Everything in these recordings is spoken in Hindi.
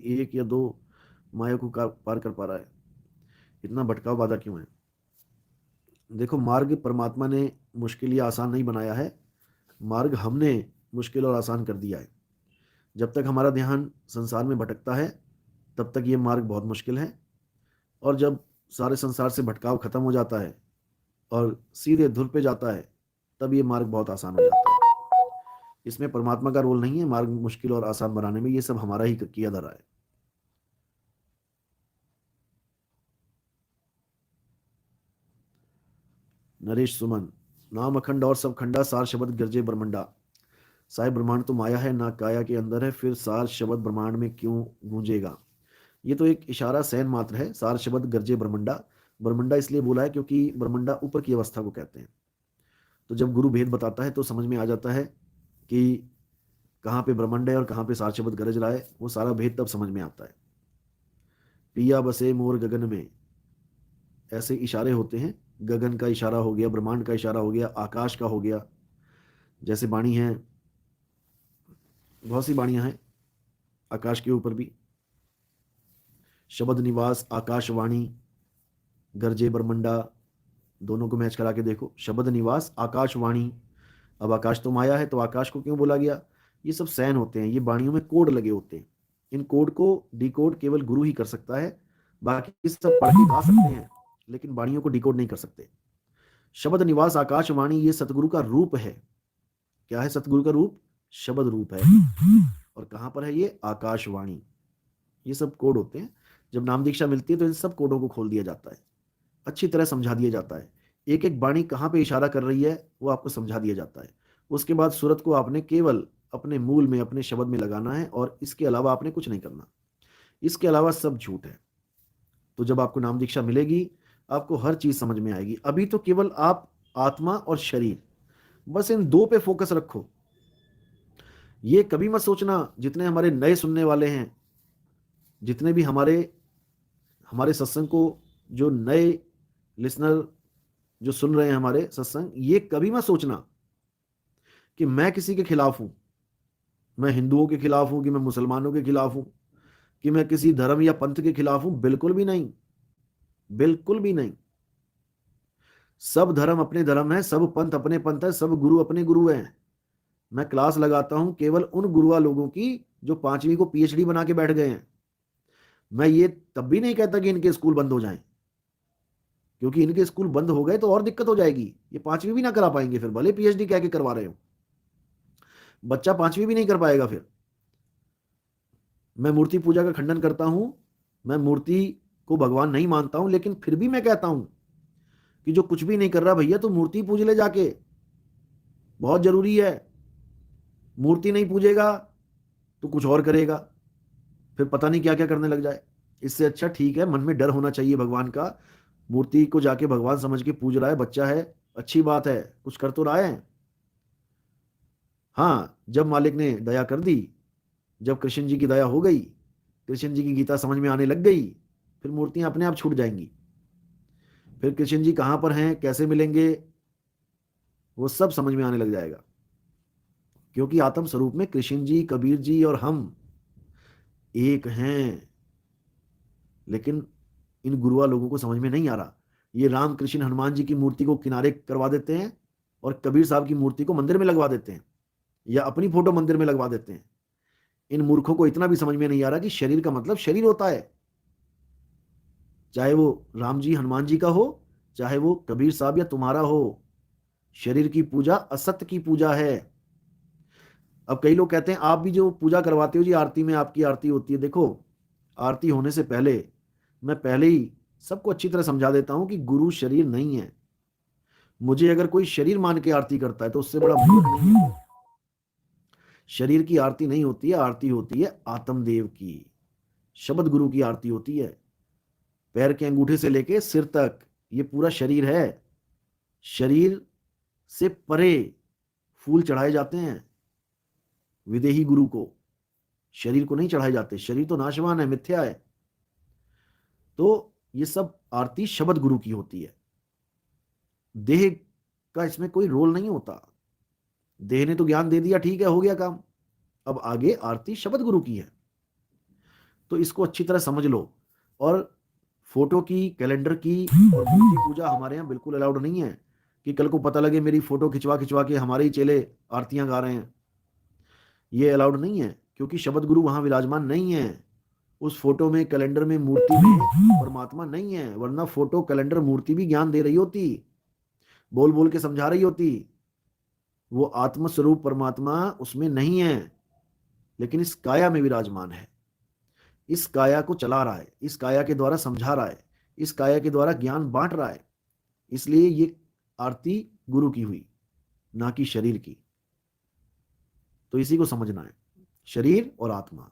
एक या दो माया को पार कर पा रहा है। इतना भटकाव बाधा क्यों है? देखो, मार्ग परमात्मा ने मुश्किल या आसान नहीं बनाया है, मार्ग हमने मुश्किल और आसान कर दिया है। जब तक हमारा ध्यान संसार में भटकता है तब तक ये मार्ग बहुत मुश्किल है, और जब सारे संसार से भटकाव खत्म हो जाता है और सीधे धुर पे जाता है तब ये मार्ग बहुत आसान हो जाता है। इसमें परमात्मा का रोल नहीं है मार्ग मुश्किल और आसान बनाने में, ये सब हमारा ही किया धरा है। नरेश सुमन, नाम अखंड और सब खंडा, सार शब्द गरजे ब्रह्मंडा। साहिब ब्रह्मांड तो माया है ना काया के अंदर है, फिर सार शब्द ब्रह्मांड में क्यों गूंजेगा? ये तो एक इशारा सैन मात्र है। सार शब्द गरजे ब्रह्मंडा, ब्रह्मंडा इसलिए बोला है क्योंकि ब्रह्मंडा ऊपर की अवस्था को कहते हैं। तो जब गुरु भेद बताता है तो समझ में आ जाता है कि कहाँ पे ब्रह्मंड है और कहाँ पे सार शब्द गरज रहा है। वो सारा भेद तब समझ में आता है। पिया बसे मोर गगन में, ऐसे इशारे होते हैं। गगन का इशारा हो गया, ब्रह्मांड का इशारा हो गया, आकाश का हो गया। जैसे वाणी है, बहुत सी वाणियां हैं आकाश के ऊपर भी। शब्द निवास, आकाशवाणी, गरजे ब्रह्मंडा, दोनों को मैच करा के देखो। शब्द निवास, आकाशवाणी। अब आकाश तो माया है तो आकाश को क्यों बोला गया? ये सब सैन होते हैं, ये वाणियों में कोड लगे होते हैं। इन कोड को डिकोड केवल गुरु ही कर सकता है। बाकी सब पढ़ के गा सकते हैं लेकिन वाणियों को डिकोड नहीं कर सकते। शब्द निवास, आकाशवाणी, ये सतगुरु का रूप है। क्या है सतगुरु का रूप? शब्द रूप है। और कहां पर है ये? आकाशवाणी। ये सब कोड होते हैं। जब नाम दीक्षा मिलती है तो इन सब कोडों को खोल दिया जाता है, अच्छी तरह समझा दिया जाता है। एक एक वाणी कहाँ पे इशारा कर रही है वो आपको समझा दिया जाता है। उसके बाद सूरत को आपने केवल अपने मूल में, अपने शब्द में लगाना है, और इसके अलावा आपने कुछ नहीं करना। इसके अलावा सब झूठ है। तो जब आपको नाम दीक्षा मिलेगी आपको हर चीज समझ में आएगी। अभी तो केवल आप आत्मा और शरीर, बस इन दो पे फोकस रखो। ये कभी मत सोचना, जितने हमारे नए सुनने वाले हैं, जितने भी हमारे हमारे सत्संग को जो नए लिसनर जो सुन रहे हैं हमारे सत्संग, ये कभी मत सोचना कि मैं किसी के खिलाफ हूं, मैं हिंदुओं के खिलाफ हूं, कि मैं मुसलमानों के खिलाफ हूं, कि मैं किसी धर्म या पंथ के खिलाफ हूं। बिल्कुल भी नहीं, बिल्कुल भी नहीं। सब धर्म अपने धर्म है, सब पंथ अपने पंथ है, सब गुरु अपने गुरु हैं। मैं क्लास लगाता हूं केवल उन गुरुआ लोगों की जो 5वीं को पीएचडी बना के बैठ गए हैं। मैं ये तब भी नहीं कहता कि इनके स्कूल बंद हो जाएं, क्योंकि इनके स्कूल बंद हो गए तो और दिक्कत हो जाएगी। ये 5वीं भी ना करा पाएंगे, फिर भले पीएचडी कह के करवा रहे हो, बच्चा 5वीं भी नहीं कर पाएगा फिर। मैं मूर्ति पूजा का खंडन करता हूं, मैं मूर्ति को भगवान नहीं मानता हूं, लेकिन फिर भी मैं कहता हूं कि जो कुछ भी नहीं कर रहा भैया, तो मूर्ति पूज ले जाके, बहुत जरूरी है। मूर्ति नहीं पूजेगा तो कुछ और करेगा, फिर पता नहीं क्या क्या करने लग जाए। इससे अच्छा ठीक है, मन में डर होना चाहिए भगवान का। मूर्ति को जाके भगवान समझ के पूज रहा है, बच्चा है, अच्छी बात है, कुछ कर तो रहा है। हाँ, जब मालिक ने दया कर दी, जब कृष्ण जी की दया हो गई, कृष्ण जी की गीता समझ में आने लग गई, फिर मूर्तियां अपने आप छूट जाएंगी। फिर कृष्ण जी कहां पर हैं, कैसे मिलेंगे, वो सब समझ में आने लग जाएगा। क्योंकि आत्म स्वरूप में कृष्ण जी, कबीर जी और हम एक हैं। लेकिन इन गुरुआ लोगों को समझ में नहीं आ रहा। ये राम कृष्ण हनुमान जी की मूर्ति को किनारे करवा देते हैं और कबीर साहब की मूर्ति को मंदिर में लगवा देते हैं, या अपनी फोटो मंदिर में लगवा देते हैं। इन मूर्खों को इतना भी समझ में नहीं आ रहा कि शरीर का मतलब शरीर होता है, चाहे वो राम जी हनुमान जी का हो, चाहे वो कबीर साहब या तुम्हारा हो। शरीर की पूजा असत्य की पूजा है। अब कई लोग कहते हैं आप भी जो पूजा करवाते हो जी, आरती में आपकी आरती होती है। देखो, आरती होने से पहले मैं पहले ही सबको अच्छी तरह समझा देता हूं कि गुरु शरीर नहीं है। मुझे अगर कोई शरीर मान के आरती करता है तो उससे बड़ा मूर्ख नहीं है। शरीर की आरती नहीं होती है, आरती होती है आत्मदेव की, शब्द गुरु की आरती होती है। पैर के अंगूठे से लेके सिर तक ये पूरा शरीर है। शरीर से परे फूल चढ़ाए जाते हैं विदेही गुरु को, शरीर को नहीं चढ़ाए जाते। शरीर तो नाशवान है, मिथ्या है। तो ये सब आरती शब्द गुरु की होती है। देह का इसमें कोई रोल नहीं होता। देह ने तो ज्ञान दे दिया, ठीक है, हो गया काम। अब आगे आरती शब्द गुरु की है। तो इसको अच्छी तरह समझ लो। और फोटो की, कैलेंडर की और मूर्ति पूजा हमारे यहाँ बिल्कुल अलाउड नहीं है कि कल को पता लगे मेरी फोटो खिंचवा खिंचवा के हमारे ही चेले आरतियां गा रहे हैं। ये अलाउड नहीं है, क्योंकि शब्द गुरु वहां विराजमान नहीं है। उस फोटो में, कैलेंडर में, मूर्ति में परमात्मा नहीं है, वरना फोटो, कैलेंडर, मूर्ति भी ज्ञान दे रही होती, बोल बोल के समझा रही होती। वो आत्म स्वरूप परमात्मा उसमें नहीं है, लेकिन इस काया में विराजमान है। इस काया को चला रहा है, इस काया के द्वारा समझा रहा है, इस काया के द्वारा ज्ञान बांट रहा है। इसलिए ये आरती गुरु की हुई, ना कि शरीर की। तो इसी को समझना है, शरीर और आत्मा,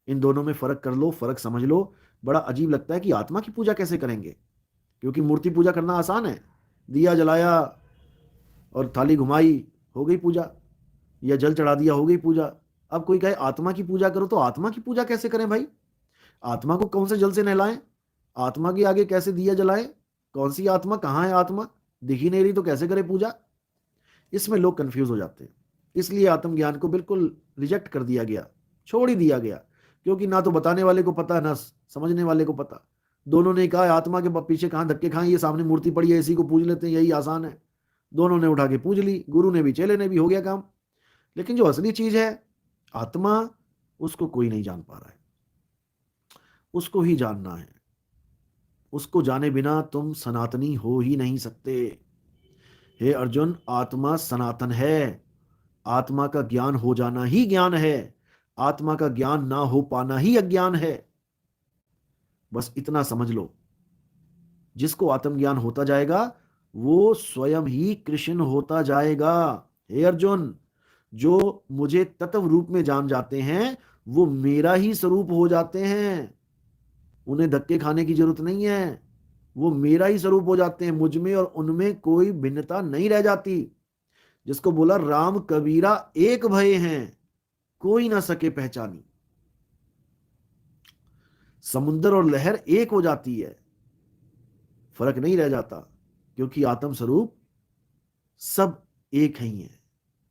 इन दोनों में फर्क कर लो, फर्क समझ लो। बड़ा अजीब लगता है कि आत्मा की पूजा कैसे करेंगे, क्योंकि मूर्ति पूजा करना आसान है, दिया जलाया और थाली घुमाई, हो गई पूजा, या जल चढ़ा दिया, हो गई पूजा। अब कोई कहे आत्मा की पूजा करो, तो आत्मा की पूजा कैसे करें भाई? आत्मा को कौन से जल से नहलाएं? आत्मा के आगे कैसे दिया जलाएं? कौन सी आत्मा, कहाँ है आत्मा? दिख ही नहीं रही तो कैसे करें पूजा? इसमें लोग कंफ्यूज हो जाते हैं। इसलिए आत्मज्ञान को बिल्कुल रिजेक्ट कर दिया गया, छोड़ ही दिया गया, क्योंकि ना तो बताने वाले को पता, ना समझने वाले को पता। दोनों ने कहा आत्मा के पीछे कहाँ धक्के खाएं, ये सामने मूर्ति पड़ी है, इसी को पूज लेते हैं, यही आसान है। दोनों ने उठा के पूज ली, गुरु ने भी, चेले ने भी, हो गया काम। लेकिन जो असली चीज है आत्मा, उसको कोई नहीं जान पा रहा है। उसको ही जानना है। उसको जाने बिना तुम सनातनी हो ही नहीं सकते। हे अर्जुन, आत्मा सनातन है। आत्मा का ज्ञान हो जाना ही ज्ञान है। आत्मा का ज्ञान ना हो पाना ही अज्ञान है। बस इतना समझ लो। जिसको आत्मज्ञान होता जाएगा वो स्वयं ही कृष्ण होता जाएगा। हे अर्जुन, जो मुझे तत्व रूप में जान जाते हैं वो मेरा ही स्वरूप हो जाते हैं। उन्हें धक्के खाने की जरूरत नहीं है, वो मेरा ही स्वरूप हो जाते हैं। मुझ में और उनमें कोई भिन्नता नहीं रह जाती। जिसको बोला राम कबीरा एक भय हैं, कोई ना सके पहचानी। समुद्र और लहर एक हो जाती है, फर्क नहीं रह जाता, क्योंकि आत्म स्वरूप सब एक ही है।